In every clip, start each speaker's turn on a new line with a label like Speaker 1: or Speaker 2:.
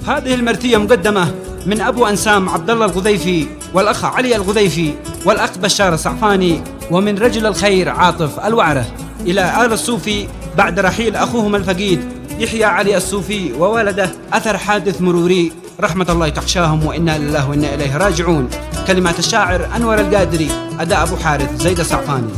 Speaker 1: هذه المرثية مقدمة من أبو أنسام عبد الله الغذيفي، والأخ علي الغذيفي، والأخ بشار الصعفاني، ومن رجل الخير عاطف الوعرة، إلى آل الصوفي بعد رحيل أخوهم الفقيد يحيى علي الصوفي وولده أثر حادث مروري، رحمة الله تحشاهم وإنا لله وإنا إليه راجعون. كلمات الشاعر أنور القادري، أداء أبو حارث زيد الصعفاني.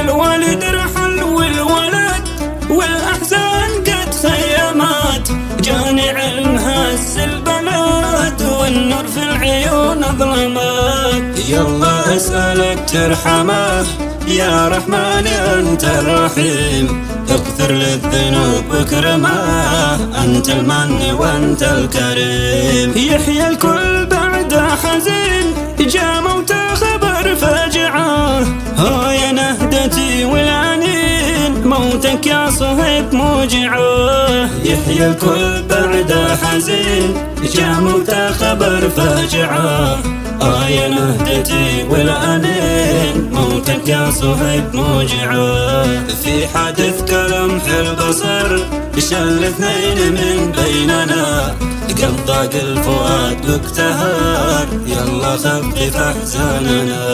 Speaker 2: الوالد رحل والولد والأحزان قد خيمات، جاني علم هز البلد والنور في العيون ظلمات. يلا أسألك ترحمه يا رحمن أنت الرحيم، اغفر للذنوب واكرمه، أنت المن وأنت الكريم. يحيى الكل بعد حزين، جا موته خبر فاجعه، يا نهدتي والعنين موتك يا صهيب موجعه. يحيى الكل بعد حزين، جا موته خبر فاجعه، يا نهدتي والعنين موتك يا صهيب موجعه. في حادث كلمح البصر شل اثنين من بيننا، قد ضاق الفؤاد واكتهر، يلا خفف احزاننا.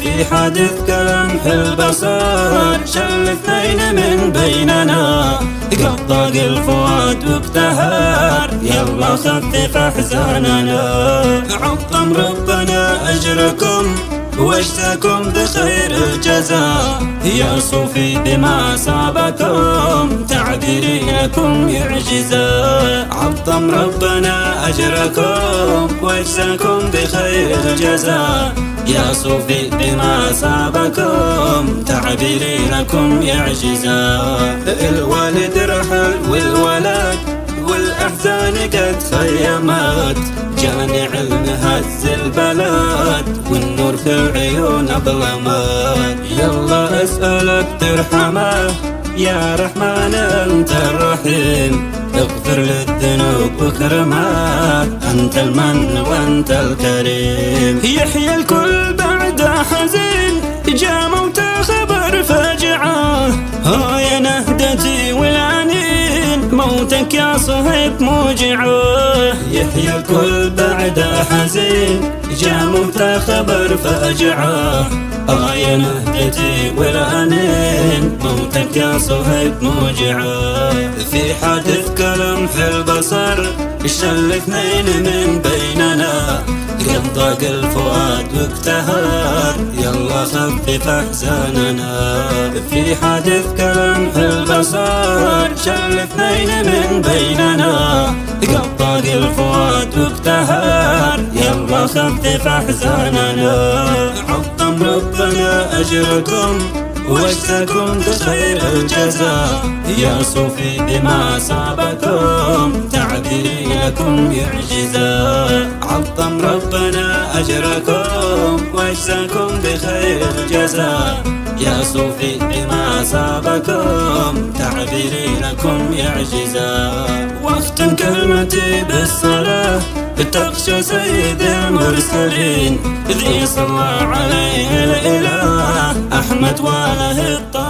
Speaker 2: في حادث كلمح البصر شل اثنين من بيننا، قد ضاق الفؤاد واكتهر، يلا خفف احزاننا. عظم ربنا اجركم واجزاكم بخير الجزاء، يا صوفي بما صابكم تعبيري لكم يعجزا. عظم ربنا أجركم واجزاكم بخير الجزاء، يا صوفي بما صابكم تعبيري لكم يعجزا. الوالد رحل والولد والأحزان قد خيمت، جاني علم هز البلد والنور في العيون ظلمات. يلا أسألك ترحمه يا رحمن أنت الرحيم، اغفر للذنوب واكرمه، أنت المن وأنت الكريم. يحيى الكل بعد حزين، جا موته خبر فاجعه، يا نهدتي والعنين موتك يا صهيب موجعه. يحيى الكل بعد حزين، جا موته خبر فاجعه، يا نهدتي والعنين موتك يا صهيب موجعه. في حادث كلمح البصر شل اثنين من بيننا، قد ضاق الفؤاد واكتهر، يلا خفف احزاننا. في حادث كلمح البصر شل اثنين من بيننا، قد ضاق الفؤاد واكتهر، يلا خفف احزاننا. عظم ربنا اجركم واجزاكم بخير الجزاء، يا صوفي بما صابكم تعبيري لكم يعجزا. عظم ربنا أجركم واجزاكم بخير الجزاء، يا صوفي بما صابكم تعبيري لكم يعجزا. واختم كلمتي بالصلاة تخشى سيد المرسلين، ذي صلى عليه الإله أحمد وله الطه.